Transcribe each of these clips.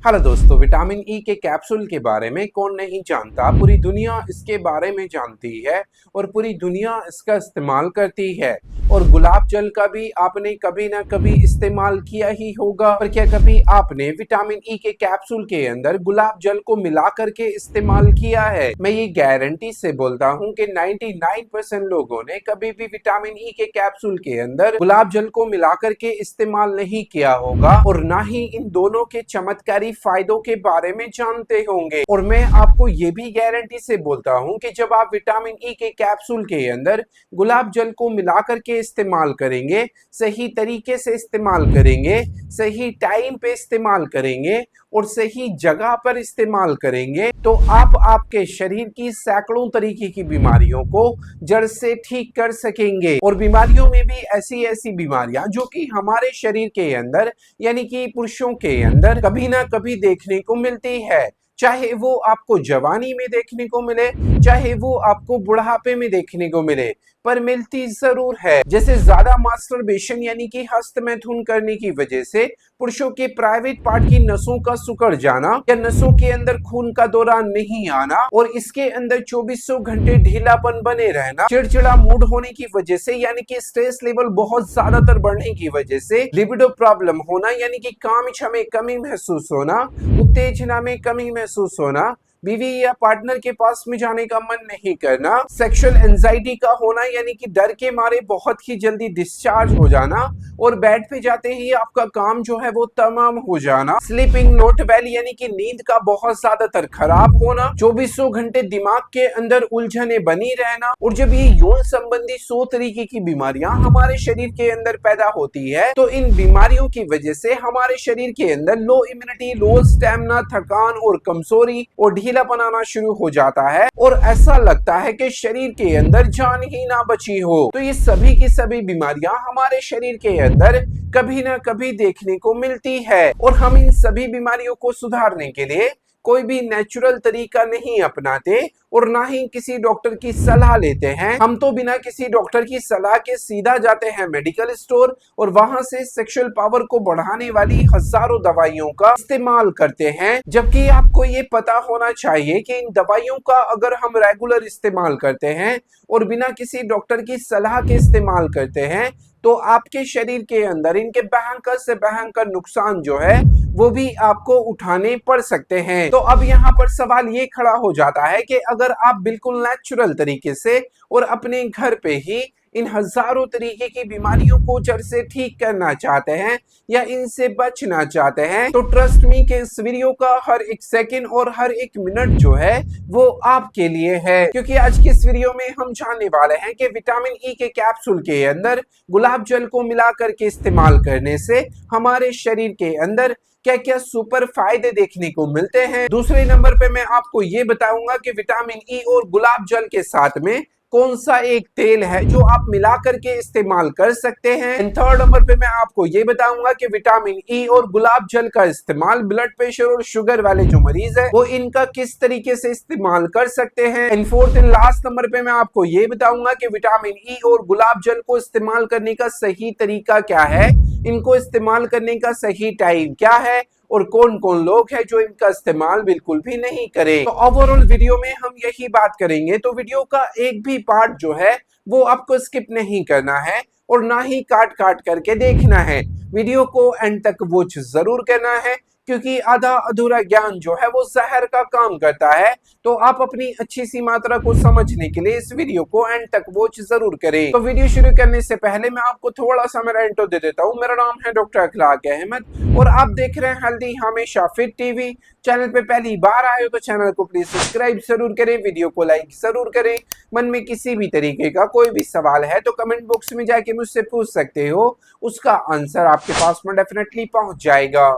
Hello दोस्तों, vitamin E के capsule के बारे में कौन नहीं जानता। पूरी दुनिया इसके बारे में जानती है और पूरी दुनिया इसका इस्तेमाल करती है। और गुलाब जल का भी आपने कभी ना कभी इस्तेमाल किया ही होगा। पर क्या कभी आपने विटामिन ई के कैप्सूल के अंदर गुलाब जल को मिला करके इस्तेमाल किया है? मैं ये गारंटी से बोलता हूँ कि 99% लोगों ने कभी भी विटामिन ई के कैप्सूल के अंदर गुलाब जल को मिला करके इस्तेमाल नहीं किया होगा और ना ही इन दोनों के चमत्कारी फायदों के बारे में जानते होंगे। और मैं आपको ये भी गारंटी से बोलता हूँ कि जब आप विटामिन ई के कैप्सूल के अंदर गुलाब जल को मिला करके इस्तेमाल करेंगे, सही तरीके से इस्तेमाल करेंगे, सही टाइम पे इस्तेमाल करेंगे और सही जगह पर इस्तेमाल करेंगे, तो आप आपके शरीर की सैकड़ों तरीके की बीमारियों को जड़ से ठीक कर सकेंगे। और बीमारियों में भी ऐसी ऐसी बीमारियां जो कि हमारे शरीर के अंदर यानी कि पुरुषों के अंदर कभी ना कभी देखने को मिलती है, चाहे वो आपको जवानी में देखने को मिले, चाहे वो आपको बुढ़ापे में देखने को मिले, पर मिलती जरूर है। जैसे ज्यादा मास्टरबेशन यानी कि हस्तमैथुन करने की वजह से पुरुषों के प्राइवेट पार्ट की नसों का सिकुड़ जाना या नसों के अंदर खून का दौरान नहीं आना और इसके अंदर 2400 घंटे ढीलापन बने रहना, चिड़चिड़ा मूड होने की वजह से यानी कि स्ट्रेस लेवल बहुत ज्यादातर बढ़ने की वजह से लिबिडो प्रॉब्लम होना यानी कि काम इच्छा में कमी महसूस होना, उत्तेजना में कमी महसूस होना, बीवी या पार्टनर के पास में जाने का मन नहीं करना, सेक्सुअल एंजाइटी का होना यानी कि डर के मारे बहुत ही जल्दी डिस्चार्ज हो जाना और बेड पे जाते ही आपका काम जो है वो तमाम हो जाना, स्लीपिंग नॉट वेल यानी कि नींद का बहुत ज्यादातर खराब होना, 2400 घंटे दिमाग के अंदर उलझने बनी रहना। और जब ये यौन संबंधी 100 तरीके की बीमारियां हमारे शरीर के अंदर पैदा होती है, तो इन बीमारियों की वजह से हमारे शरीर के अंदर लो इम्यूनिटी, लो स्टेमिना, थकान और कमजोरी और ढीलापन आना शुरू हो जाता है और ऐसा लगता है कि शरीर के अंदर जान ही ना बची हो। तो ये सभी की सभी बीमारियां हमारे शरीर के अंदर कभी ना कभी देखने को मिलती है और हम इन सभी बीमारियों को सुधारने के लिए कोई भी नेचुरल तरीका नहीं अपनाते और ना ही किसी डॉक्टर की सलाह लेते हैं। हम तो बिना किसी डॉक्टर की सलाह के सीधा जाते हैं मेडिकल स्टोर और वहां से सेक्सुअल पावर को बढ़ाने वाली हजारों दवाइयों का इस्तेमाल करते हैं, जबकि आपको ये पता होना चाहिए कि इन दवाइयों का अगर हम रेगुलर इस्तेमाल करते हैं और बिना किसी डॉक्टर की सलाह के इस्तेमाल करते हैं, तो आपके शरीर के अंदर इनके भयंकर से भयंकर नुकसान जो है वो भी आपको उठाने पड़ सकते हैं। तो अब यहाँ पर सवाल ये खड़ा हो जाता है कि अगर आप बिल्कुल नेचुरल तरीके से और अपने घर पे ही इन हजारों तरीके की बीमारियों को जड़ से ठीक करना चाहते हैं या इनसे बचना चाहते हैं, तो ट्रस्ट मी कि इस वीडियो का हर एक सेकंड और हर एक मिनट जो है वो आपके लिए है। क्योंकि आज की इस वीडियो में हम जानने वाले हैं कि विटामिन ई के कैप्सूल के अंदर गुलाब जल को मिला करके इस्तेमाल करने से हमारे शरीर के अंदर क्या क्या सुपर फायदे देखने को मिलते हैं। दूसरे नंबर पे मैं आपको ये बताऊंगा कि विटामिन ई और गुलाब जल के साथ में कौन सा एक तेल है जो आप मिला करके इस्तेमाल कर सकते हैं। एंड थर्ड नंबर पे मैं आपको ये बताऊंगा कि विटामिन ई और गुलाब जल का इस्तेमाल ब्लड प्रेशर और शुगर वाले जो मरीज है वो इनका किस तरीके से इस्तेमाल कर सकते हैं। And fourth and last number पे मैं आपको ये बताऊंगा कि विटामिन ई और गुलाब जल को इस्तेमाल करने का सही तरीका क्या है, इनको इस्तेमाल करने का सही टाइम क्या है और कौन कौन लोग हैं जो इनका इस्तेमाल बिल्कुल भी नहीं करें। तो ओवरऑल वीडियो में हम यही बात करेंगे, तो वीडियो का एक भी पार्ट जो है वो आपको स्किप नहीं करना है और ना ही काट काट करके देखना है। वीडियो को एंड तक वॉच जरूर करना है क्योंकि आधा अधूरा ज्ञान जो है वो जहर का काम करता है। तो आप अपनी अच्छी सी मात्रा को समझने के लिए इस वीडियो को एंड तक वॉच जरूर करें। तो वीडियो शुरू करने से पहले मैं आपको थोड़ा सा मेरा इंट्रो दे देता हूँ। मेरा नाम है डॉक्टर अखलाक अहमद और आप देख रहे हैं हेल्दी हमेशा फिट टीवी। चैनल पे पहली बार आए हो तो चैनल को प्लीज सब्सक्राइब जरूर करें, वीडियो को लाइक जरूर करें। मन में किसी भी तरीके का कोई भी सवाल है तो कमेंट बॉक्स में जाके मुझसे पूछ सकते हो, उसका आंसर आपके पास में डेफिनेटली पहुंच जाएगा।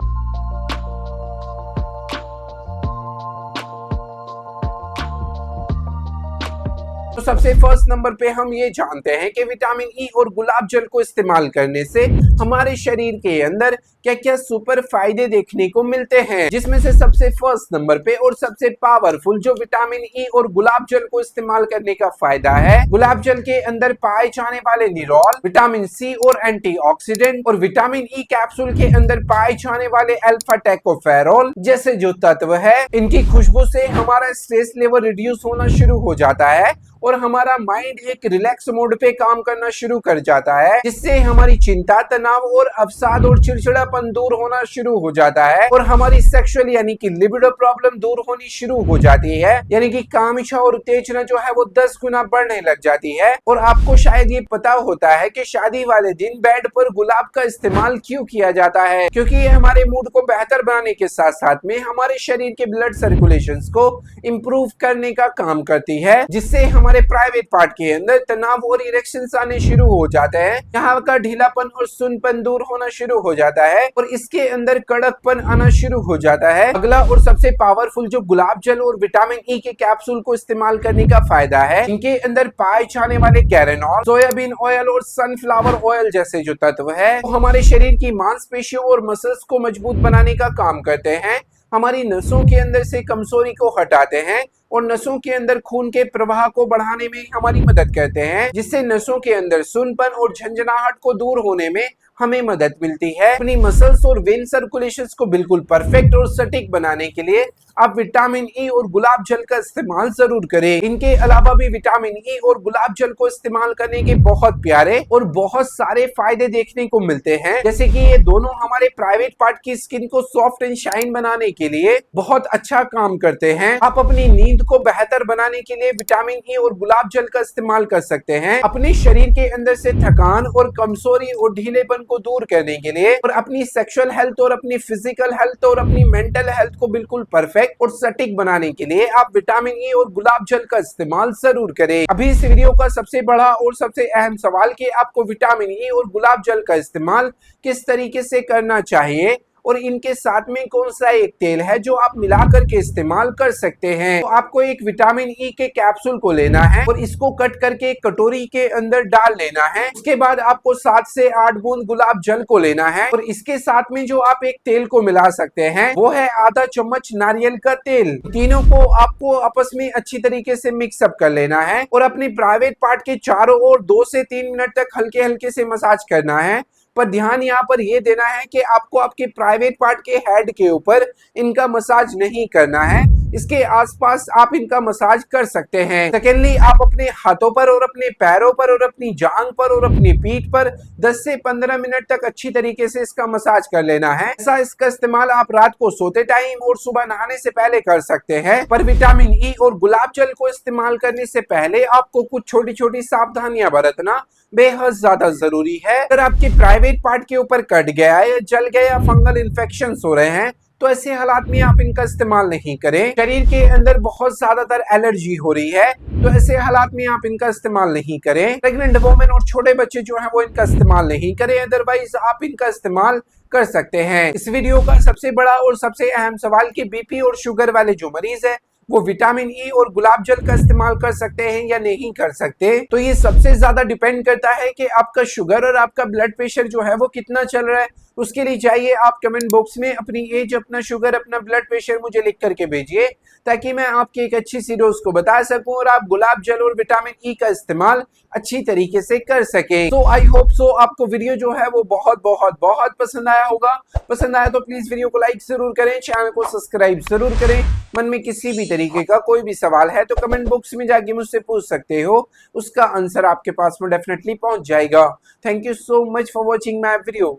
तो सबसे फर्स्ट नंबर पे हम ये जानते हैं कि विटामिन ई और गुलाब जल को इस्तेमाल करने से हमारे शरीर के अंदर क्या क्या सुपर फायदे देखने को मिलते हैं, जिसमें से सबसे फर्स्ट नंबर पे और सबसे पावरफुल जो विटामिन ई और गुलाब जल को इस्तेमाल करने का फायदा है, गुलाब जल के अंदर पाए जाने वाले निरोल, विटामिन सी और एंटीऑक्सीडेंट और विटामिन ई कैप्सूल के अंदर पाए जाने वाले अल्फा टोकोफेरोल जैसे जो तत्व है, इनकी खुशबू से हमारा स्ट्रेस लेवल रिड्यूस होना शुरू हो जाता है और हमारा माइंड एक रिलैक्स मोड पे काम करना शुरू कर जाता है, जिससे हमारी चिंता, तनाव और अवसाद और चिड़चिड़ापन दूर होना शुरू हो जाता है और हमारी सेक्सुअल यानी कि लिबिडो प्रॉब्लम दूर होनी शुरू हो जाती है, यानी कि काम इच्छा और उत्तेजना जो है वो 10 गुना बढ़ने लग जाती है। और आपको शायद ये पता होता है कि शादी वाले दिन बेड पर गुलाब का इस्तेमाल क्यों किया जाता है, क्योंकि ये हमारे मूड को बेहतर बनाने के साथ साथ में हमारे शरीर के ब्लड सर्कुलेशन को इम्प्रूव करने का काम करती है, जिससे हमारे प्राइवेट पार्ट के अंदर तनाव और इरेक्शन आने शुरू हो जाते हैं, यहाँ का ढीलापन और सुनपन दूर होना शुरू हो जाता है और इसके अंदर कड़कपन आना शुरू हो जाता है। अगला और सबसे पावरफुल जो गुलाब जल और विटामिन ई के कैप्सूल को इस्तेमाल करने का फायदा है, इनके अंदर पाए जाने वाले कैरेनॉल, सोयाबीन ऑयल और सनफ्लावर ऑयल जैसे जो तत्व है वो हमारे शरीर की मांसपेशियों और मसल्स को मजबूत बनाने का काम करते हैं, हमारी नसों के अंदर से कमजोरी को हटाते हैं और नसों के अंदर खून के प्रवाह को बढ़ाने में हमारी मदद करते हैं, जिससे नसों के अंदर सुनपन और झंझनाहट को दूर होने में हमें मदद मिलती है। अपनी मसल्स और वेन सर्कुलेशंस को बिल्कुल परफेक्ट और सटीक बनाने के लिए आप विटामिन ई और गुलाब जल का इस्तेमाल जरूर करें। इनके अलावा भी विटामिन ई और गुलाब जल को इस्तेमाल करने के बहुत प्यारे और बहुत सारे फायदे देखने को मिलते हैं, जैसे कि ये दोनों हमारे प्राइवेट पार्ट की स्किन को सॉफ्ट एंड शाइन बनाने के लिए बहुत अच्छा काम करते हैं। आप अपनी नींद को बेहतर बनाने के लिए विटामिन ई और गुलाब जल का इस्तेमाल कर सकते हैं, अपने शरीर के अंदर से थकान और कमजोरी और ढीलेपन को दूर करने के लिए और अपनी सेक्सुअल हेल्थ और अपनी फिजिकल हेल्थ और अपनी मेंटल हेल्थ को बिल्कुल परफेक्ट और सटीक बनाने के लिए आप विटामिन ई और गुलाब जल का इस्तेमाल जरूर करें। अभी इस वीडियो का सबसे बड़ा और सबसे अहम सवाल कि आपको विटामिन ई और गुलाब जल का इस्तेमाल किस तरीके से करना चाहिए और इनके साथ में कौन सा एक तेल है जो आप मिलाकर के इस्तेमाल कर सकते हैं। तो आपको एक विटामिन ई के कैप्सूल को लेना है और इसको कट करके एक कटोरी के अंदर डाल लेना है। उसके बाद आपको 7 से 8 बूंद गुलाब जल को लेना है और इसके साथ में जो आप एक तेल को मिला सकते हैं वो है आधा चम्मच नारियल का तेल। तीनों को आपको आपस में अच्छी तरीके से मिक्सअप कर लेना है और अपने प्राइवेट पार्ट के चारों ओर 2 से 3 मिनट तक हल्के हल्के से मसाज करना है। पर ध्यान यहाँ पर यह देना है कि आपको आपके प्राइवेट पार्ट के हेड के ऊपर इनका मसाज नहीं करना है, इसके आसपास आप इनका मसाज कर सकते हैं। सेकेंडली, आप अपने हाथों पर और अपने पैरों पर और अपनी जांघ पर और अपनी पीठ पर 10 से 15 मिनट तक अच्छी तरीके से इसका मसाज कर लेना है। ऐसा इसका इस्तेमाल आप रात को सोते टाइम और सुबह नहाने से पहले कर सकते हैं। पर विटामिन ई और गुलाब जल को इस्तेमाल करने से पहले आपको कुछ छोटी छोटी सावधानियां बरतना बेहद ज्यादा जरूरी है। अगर आपके प्राइवेट पार्ट के ऊपर कट गया है या जल गया या फंगल इन्फेक्शन हो रहे हैं तो ऐसे हालात में आप इनका इस्तेमाल नहीं करें। शरीर के अंदर बहुत ज्यादातर एलर्जी हो रही है तो ऐसे हालात में आप इनका इस्तेमाल नहीं करें। प्रेग्नेंट वुमेन और छोटे बच्चे जो हैं वो इनका इस्तेमाल नहीं करें, अदरवाइज आप इनका इस्तेमाल कर सकते हैं। इस वीडियो का सबसे बड़ा और सबसे अहम सवाल कि बीपी और शुगर वाले जो मरीज है वो विटामिन ई और गुलाब जल का इस्तेमाल कर सकते हैं या नहीं कर सकते। तो ये सबसे ज्यादा डिपेंड करता है कि आपका शुगर और आपका ब्लड प्रेशर जो है वो कितना चल रहा है। उसके लिए चाहिए आप कमेंट बॉक्स में अपनी एज, अपना शुगर, अपना ब्लड प्रेशर मुझे लिख करके भेजिए ताकि मैं आपकी एक अच्छी सी डोज को बता सकूं और आप गुलाब जल और विटामिन ई का इस्तेमाल अच्छी तरीके से कर सकें। तो आई होप सो आपको वीडियो जो है वो बहुत बहुत बहुत पसंद आया होगा। पसंद आया तो प्लीज वीडियो को लाइक जरूर करें, चैनल को सब्सक्राइब जरूर करें। मन में किसी भी तरीके का कोई भी सवाल है तो कमेंट बॉक्स में जाके मुझसे पूछ सकते हो, उसका आंसर आपके पास में डेफिनेटली पहुंच जाएगा। Thank you so much for watching my video.